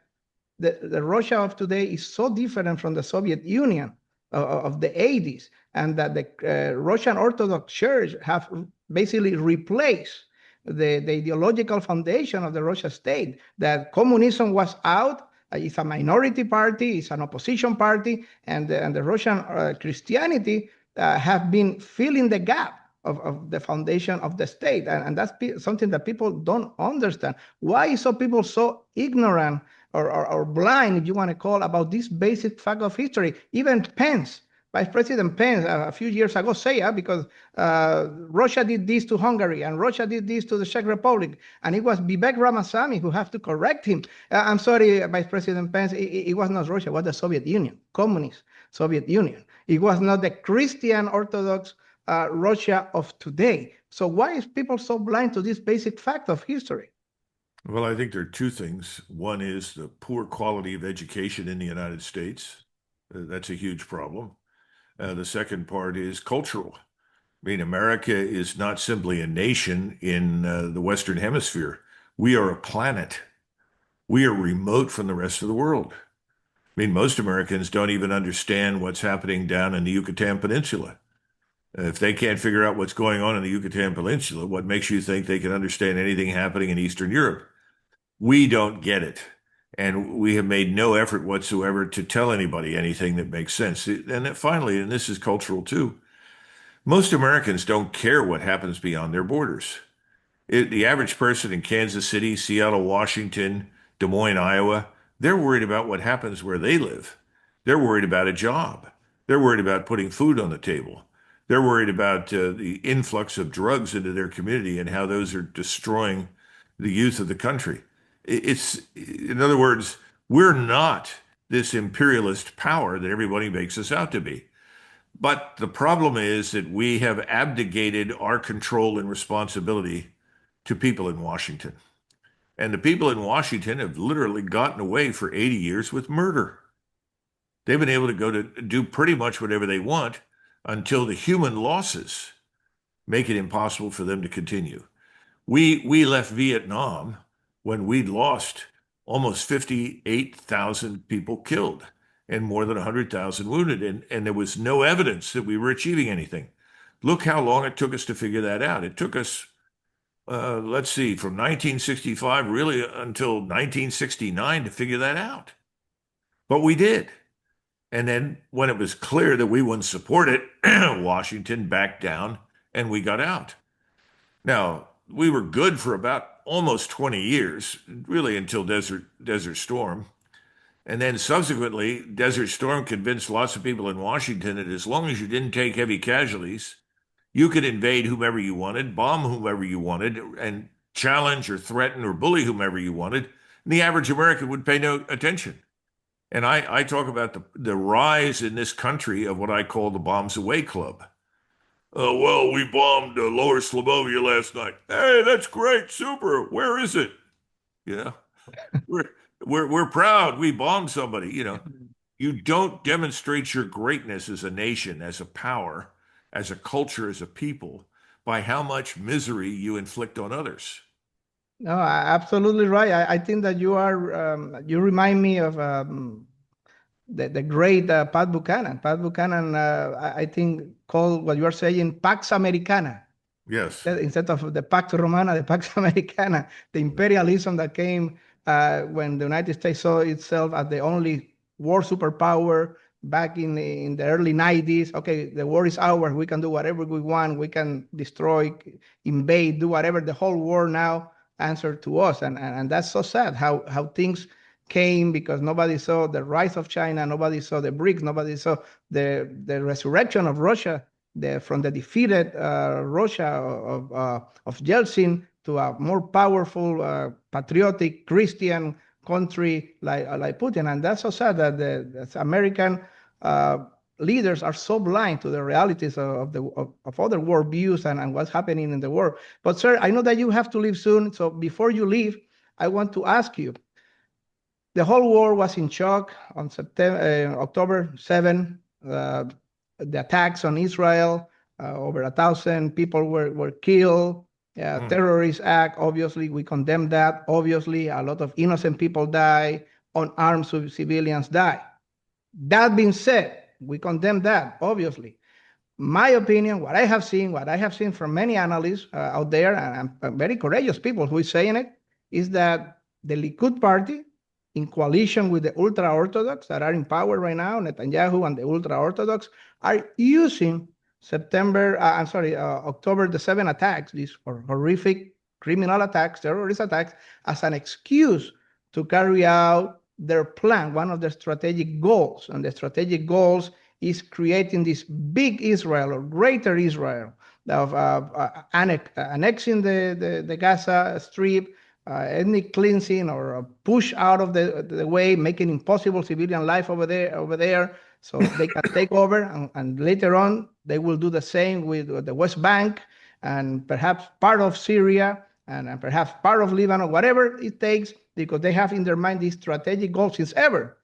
the Russia of today is so different from the Soviet Union of the 80s, and that the Russian Orthodox Church have basically replaced the ideological foundation of the Russian state, that communism was out. It's a minority party, it's an opposition party, and the Russian Christianity have been filling the gap of the foundation of the state. And that's something that people don't understand. Why is so people so ignorant or blind, if you want to call, about this basic fact of history? Even Pence, Vice President Pence, a few years ago, say because Russia did this to Hungary and Russia did this to the Czech Republic, and it was Vivek Ramaswamy who have to correct him. I'm sorry, Vice President Pence, it was not Russia, it was the Soviet Union, communist Soviet Union. It was not the Christian Orthodox Russia of today. So why is people so blind to this basic fact of history? Well, I think there are two things. One is the poor quality of education in the United States. That's a huge problem. The second part is cultural. I mean, America is not simply a nation in the Western Hemisphere. We are a planet. We are remote from the rest of the world. I mean, most Americans don't even understand what's happening down in the Yucatan Peninsula. If they can't figure out what's going on in the Yucatan Peninsula, what makes you think they can understand anything happening in Eastern Europe? We don't get it. And we have made no effort whatsoever to tell anybody anything that makes sense. And then finally, and this is cultural too, most Americans don't care what happens beyond their borders. The average person in Kansas City, Seattle, Washington, Des Moines, Iowa, they're worried about what happens where they live. They're worried about a job. They're worried about putting food on the table. They're worried about the influx of drugs into their community and how those are destroying the youth of the country. In other words, we're not this imperialist power that everybody makes us out to be. But the problem is that we have abdicated our control and responsibility to people in Washington. And the people in Washington have literally gotten away for 80 years with murder. They've been able to go to do pretty much whatever they want until the human losses make it impossible for them to continue. We left Vietnam when we'd lost almost 58,000 people killed and more than 100,000 wounded. And there was no evidence that we were achieving anything. Look how long it took us to figure that out. It took us, let's see, from 1965 really until 1969 to figure that out. But we did. And then when it was clear that we wouldn't support it, Washington backed down and we got out. Now, we were good for about almost 20 years, really until Desert Storm. And then subsequently, Desert Storm convinced lots of people in Washington that as long as you didn't take heavy casualties, you could invade whomever you wanted, bomb whomever you wanted, and challenge or threaten or bully whomever you wanted. And the average American would pay no attention. And I talk about the rise in this country of what I call the bombs away club. Well, we bombed Lower Slobovia last night. Hey, that's great, super. Where is it? Yeah, we're proud. We bombed somebody. You don't demonstrate your greatness as a nation, as a power, as a culture, as a people, by how much misery you inflict on others. No, absolutely right. I think that you remind me of the great Pat Buchanan. Pat Buchanan, I think, called what you are saying Pax Americana. Yes. Instead of the Pax Romana, the Pax Americana, the imperialism that came when the United States saw itself as the only world superpower, back in the early 90s. Okay, the war is ours. We can do whatever we want. We can destroy, invade, do whatever. The whole world now answered to us. And that's so sad how things came, because nobody saw the rise of China, nobody saw the BRICS, nobody saw the resurrection of Russia, from the defeated Russia of Yeltsin to a more powerful, patriotic Christian country like Putin. And that's so sad that the American leaders are so blind to the realities of other world views and what's happening in the world. But sir, I know that you have to leave soon. So before you leave, I want to ask you, the whole world was in shock on October 7, the attacks on Israel, over 1,000 people were killed. Terrorist act, obviously, we condemn that. Obviously, a lot of innocent people die, unarmed civilians die. That being said, we condemn that, obviously. My opinion, what I have seen from many analysts out there, and very courageous people who is saying it, is that the Likud party, in coalition with the ultra-Orthodox that are in power right now, Netanyahu and the ultra-Orthodox, are using October the 7 attacks, these horrific criminal attacks, terrorist attacks, as an excuse to carry out their plan, one of their strategic goals. And the strategic goals is creating this big Israel or greater Israel, of annexing the Gaza Strip, ethnic cleansing, or a push out of the way, making impossible civilian life over there, so they can take over, and later on they will do the same with the West Bank and perhaps part of Syria and perhaps part of Lebanon, whatever it takes, because they have in their mind this strategic goal since ever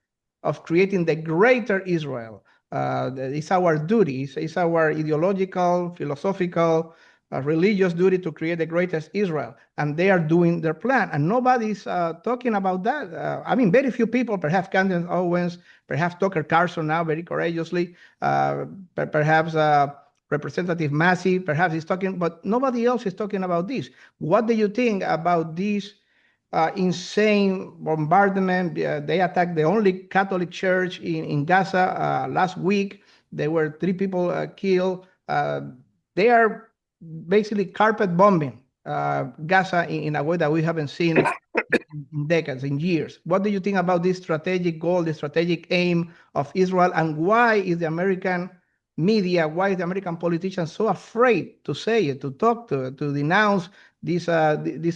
of creating the greater Israel. It's our duty, it's our ideological, philosophical, religious duty to create the greatest Israel. And they are doing their plan. And nobody's talking about that. I mean, very few people, perhaps Candace Owens, perhaps Tucker Carlson now very courageously, perhaps Representative Massey, perhaps he's talking, but nobody else is talking about this. What do you think about this insane bombardment? They attacked the only Catholic church in Gaza last week. There were 3 people killed. They are basically carpet bombing Gaza in a way that we haven't seen in decades, in years. What do you think about this strategic goal, the strategic aim of Israel, and why is the American media, why is the American politicians so afraid to say it, to talk to denounce these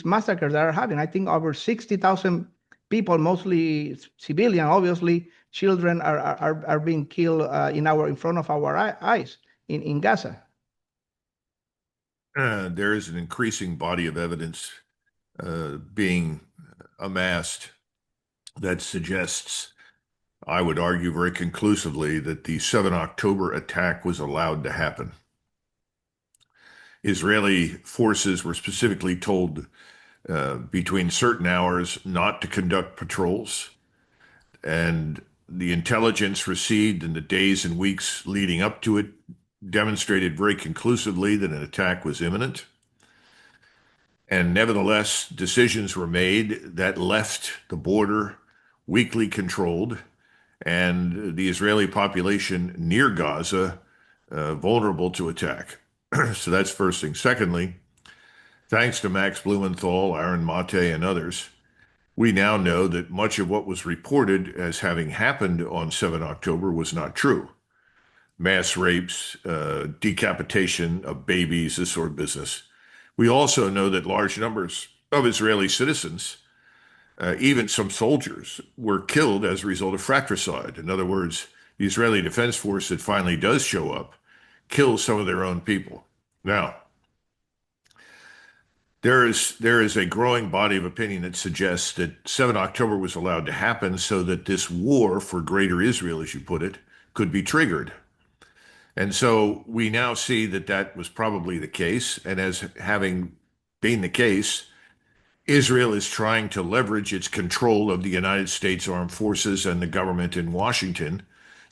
massacres that are happening? I think over 60,000 people, mostly civilian, obviously, children are being killed in front of our eyes in Gaza. There is an increasing body of evidence being amassed that suggests, I would argue very conclusively, that the 7 October attack was allowed to happen. Israeli forces were specifically told between certain hours not to conduct patrols, and the intelligence received in the days and weeks leading up to it demonstrated very conclusively that an attack was imminent. And nevertheless, decisions were made that left the border weakly controlled and the Israeli population near Gaza vulnerable to attack. So that's first thing. Secondly, thanks to Max Blumenthal, Aaron Mate, and others, we now know that much of what was reported as having happened on 7 October was not true. Mass rapes, decapitation of babies, this sort of business. We also know that large numbers of Israeli citizens, even some soldiers, were killed as a result of fratricide. In other words, the Israeli Defense Force that finally does show up kills some of their own people. Now, there is a growing body of opinion that suggests that 7 October was allowed to happen so that this war for greater Israel, as you put it, could be triggered. And so we now see that that was probably the case. And as having been the case, Israel is trying to leverage its control of the United States Armed Forces and the government in Washington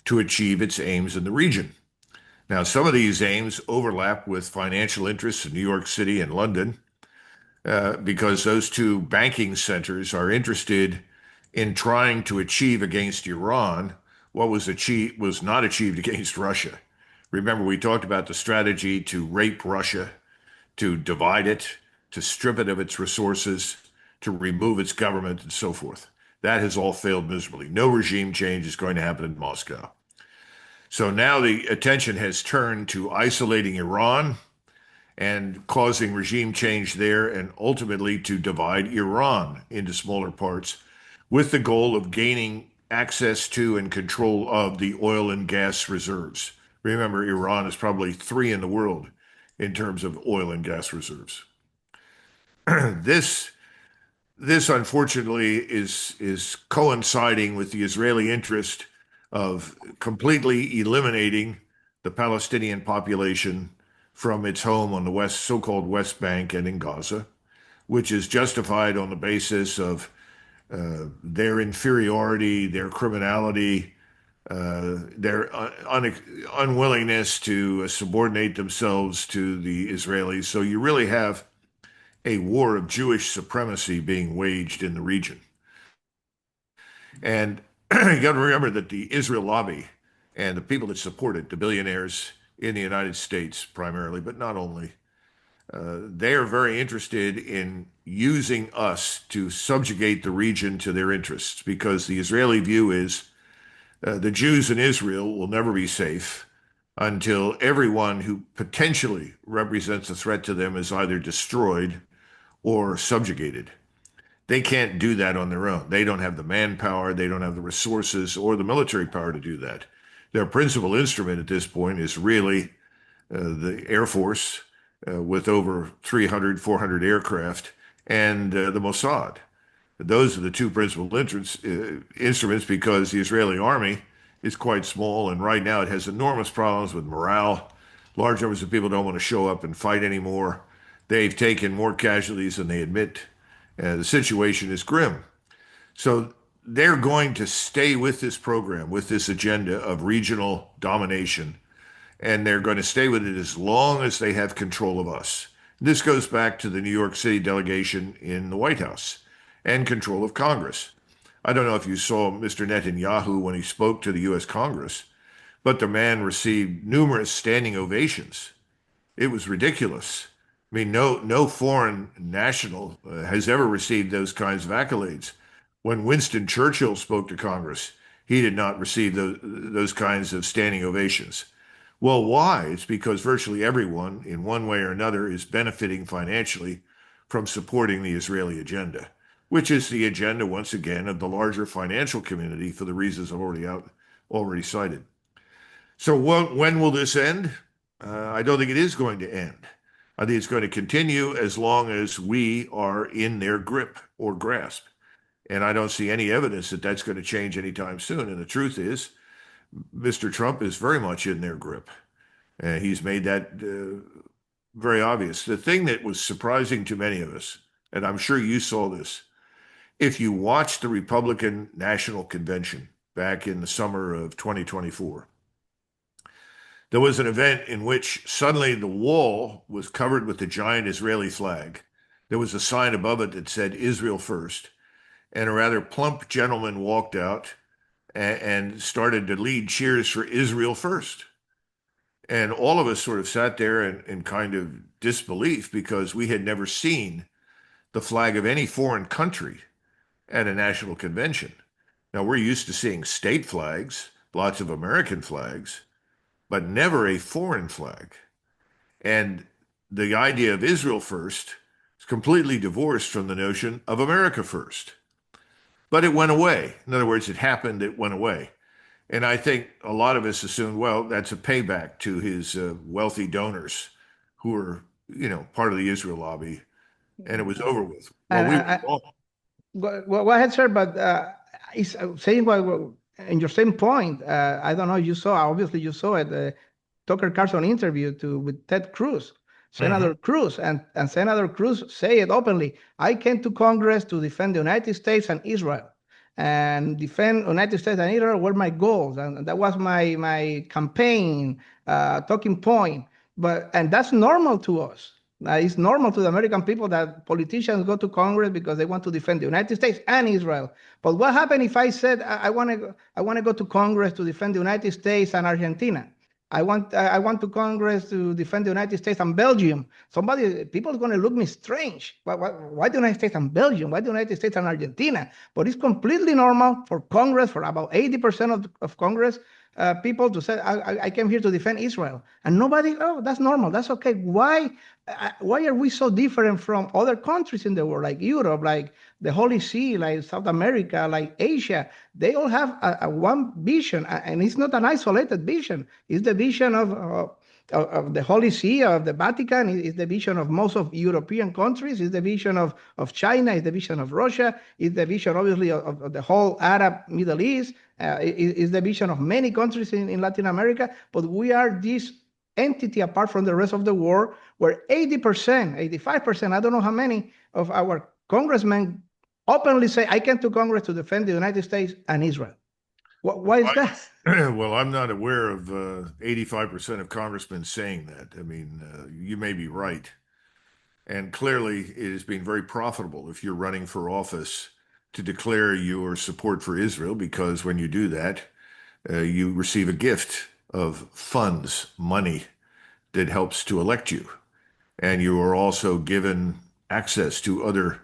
to achieve its aims in the region. Now, some of these aims overlap with financial interests in New York City and London, because those two banking centers are interested in trying to achieve against Iran what was achieved was not achieved against Russia. Remember, we talked about the strategy to rape Russia, to divide it, to strip it of its resources, to remove its government, and so forth. That has all failed miserably. No regime change is going to happen in Moscow. So now the attention has turned to isolating Iran and causing regime change there, and ultimately to divide Iran into smaller parts with the goal of gaining access to and control of the oil and gas reserves. Remember, Iran is probably 3 in the world in terms of oil and gas reserves. this this unfortunately is coinciding with the Israeli interest of completely eliminating the Palestinian population from its home on the west, so-called West Bank and in Gaza, which is justified on the basis of their inferiority, their criminality, their unwillingness to subordinate themselves to the Israelis. So you really have a war of Jewish supremacy being waged in the region. And you got to remember that the Israel lobby and the people that support it, the billionaires in the United States primarily, but not only, they are very interested in using us to subjugate the region to their interests, because the Israeli view is the Jews in Israel will never be safe until everyone who potentially represents a threat to them is either destroyed or subjugated. They can't do that on their own. They don't have the manpower, they don't have the resources or the military power to do that. Their principal instrument at this point is really the Air Force with over 300, 400 aircraft, and the Mossad. Those are the two principal instruments, because the Israeli army is quite small, and right now it has enormous problems with morale. Large numbers of people don't want to show up and fight anymore. They've taken more casualties than they admit. The situation is grim. So they're going to stay with this program, with this agenda of regional domination, and they're going to stay with it as long as they have control of us. This goes back to the New York City delegation in the White House and control of Congress. I don't know if you saw Mr. Netanyahu when he spoke to the U.S. Congress, but the man received numerous standing ovations. It was ridiculous. I mean, no foreign national has ever received those kinds of accolades. When Winston Churchill spoke to Congress, he did not receive those kinds of standing ovations. Well, why? It's because virtually everyone, in one way or another, is benefiting financially from supporting the Israeli agenda, which is the agenda, once again, of the larger financial community for the reasons I've already cited. So when will this end? I don't think it is going to end. I think it's going to continue as long as we are in their grip or grasp. And I don't see any evidence that that's going to change anytime soon. And the truth is, Mr. Trump is very much in their grip. He's made that very obvious. The thing that was surprising to many of us, and I'm sure you saw this, if you watched the Republican National Convention back in the summer of 2024, there was an event in which suddenly the wall was covered with the giant Israeli flag. There was a sign above it that said Israel first. And a rather plump gentleman walked out and started to lead cheers for Israel first. And all of us sort of sat there in kind of disbelief, because we had never seen the flag of any foreign country at a national convention. Now, we're used to seeing state flags, lots of American flags, but never a foreign flag. And the idea of Israel first is completely divorced from the notion of America first. But it went away. In other words, it happened, it went away. And I think a lot of us assumed, well, that's a payback to his wealthy donors who are, part of the Israel lobby, and it was over with. Well, we were wrong. Go ahead, sir, but it's saying in your same point, I don't know, you saw, obviously you saw it, the Tucker Carlson interview with Ted Cruz, Senator Cruz, and Senator Cruz say it openly. I came to Congress to defend the United States and Israel, and defend United States and Israel were my goals, and that was my campaign talking point. And that's normal to us. It's normal to the American people that politicians go to Congress because they want to defend the United States and Israel. But what happened if I said I want to go to Congress to defend the United States and Argentina? I want to Congress to defend the United States and Belgium. People are going to look me strange. Why the United States and Belgium? Why the United States and Argentina? But it's completely normal for Congress, for about 80% of Congress people to say, I came here to defend Israel. And nobody, oh, that's normal. That's okay. Why are we so different from other countries in the world, like Europe, like the Holy See, like South America, like Asia? They all have a one vision, and it's not an isolated vision. It's the vision of the Holy See, of the Vatican. It's the vision of most of European countries. It's the vision of China. It's the vision of Russia. It's the vision, obviously, of the whole Arab Middle East. It's the vision of many countries in Latin America. But we are this entity apart from the rest of the world where 80%, 85%, I don't know how many of our congressmen openly say, I came to Congress to defend the United States and Israel. Why is that? Well, I'm not aware of 85% of congressmen saying that. I mean, you may be right. And clearly, it has been very profitable if you're running for office to declare your support for Israel, because when you do that, you receive a gift of funds, money that helps to elect you. And you are also given access to other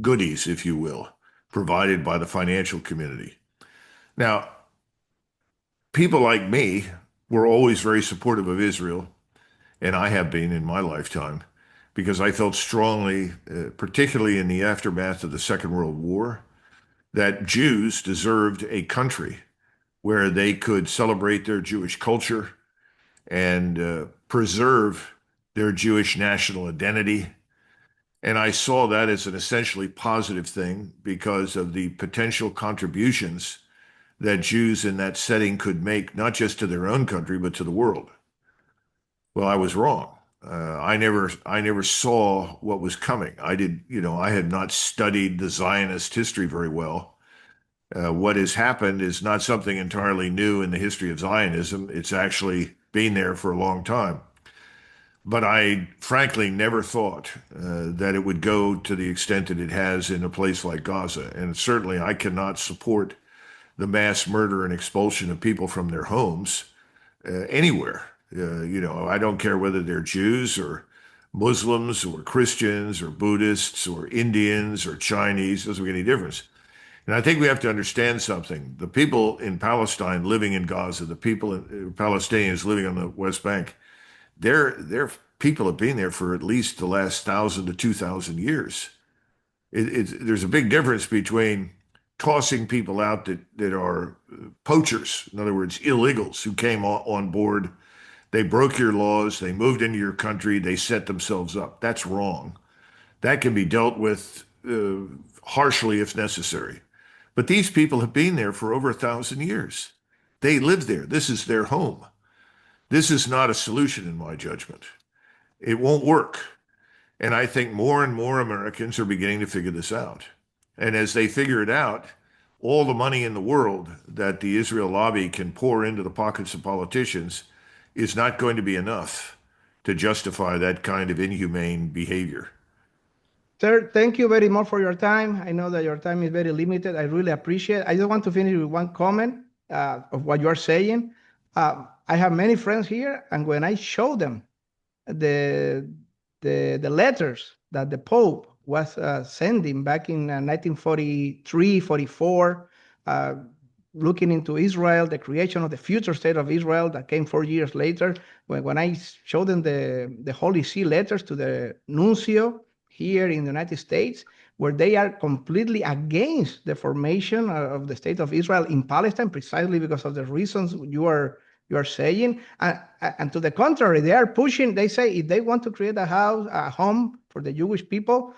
goodies, if you will, provided by the financial community. Now, people like me were always very supportive of Israel, and I have been in my lifetime, because I felt strongly, particularly in the aftermath of the Second World War, that Jews deserved a country where they could celebrate their Jewish culture and preserve their Jewish national identity. And I saw that as an essentially positive thing because of the potential contributions that Jews in that setting could make, not just to their own country, but to the world. Well, I was wrong. I never saw what was coming. I had not studied the Zionist history very well. What has happened is not something entirely new in the history of Zionism. It's actually been there for a long time. But I frankly never thought that it would go to the extent that it has in a place like Gaza. And certainly I cannot support the mass murder and expulsion of people from their homes anywhere. I don't care whether they're Jews or Muslims or Christians or Buddhists or Indians or Chinese. Doesn't make any difference. And I think we have to understand something. The people in Palestine living in Gaza, the Palestinians living on the West Bank, their people have been there for at least the last 1,000 to 2,000 years. There's a big difference between tossing people out that are poachers, in other words, illegals who came on board. They broke your laws, they moved into your country, they set themselves up. That's wrong. That can be dealt with harshly if necessary. But these people have been there for over 1,000 years. They live there. This is their home. This is not a solution in my judgment. It won't work. And I think more and more Americans are beginning to figure this out. And as they figure it out, all the money in the world that the Israel lobby can pour into the pockets of politicians is not going to be enough to justify that kind of inhumane behavior. Sir, thank you very much for your time. I know that your time is very limited. I really appreciate it. I just want to finish with one comment of what you are saying. I have many friends here, and when I show them the letters that the Pope was sending back in 1943, 44, looking into Israel, the creation of the future state of Israel that came 4 years later, when I showed them the Holy See letters to the nuncio here in the United States, where they are completely against the formation of the state of Israel in Palestine, precisely because of the reasons you are saying. And to the contrary, they are pushing, they say if they want to create a home for the Jewish people,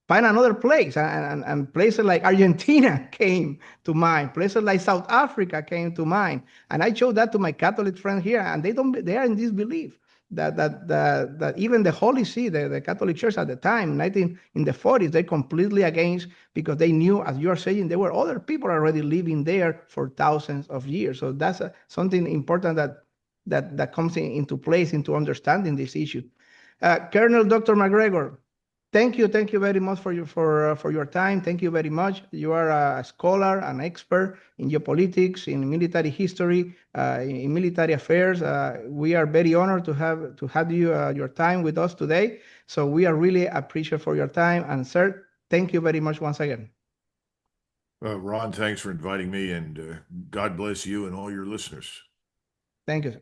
find another place. And places like Argentina came to mind. Places like South Africa came to mind. And I showed that to my Catholic friends here, and they are in this belief that even the Holy See, the Catholic Church at the time, in the 40s, they're completely against, because they knew, as you are saying, there were other people already living there for thousands of years. So that's something important that comes into place into understanding this issue. Colonel Dr. Macgregor, thank you very much for your time. Thank you very much. You are a scholar, an expert in geopolitics, in military history, in military affairs. We are very honored to have you your time with us today. So we are really appreciative for your time. And sir, thank you very much once again. Ron, thanks for inviting me, and God bless you and all your listeners. Thank you, sir.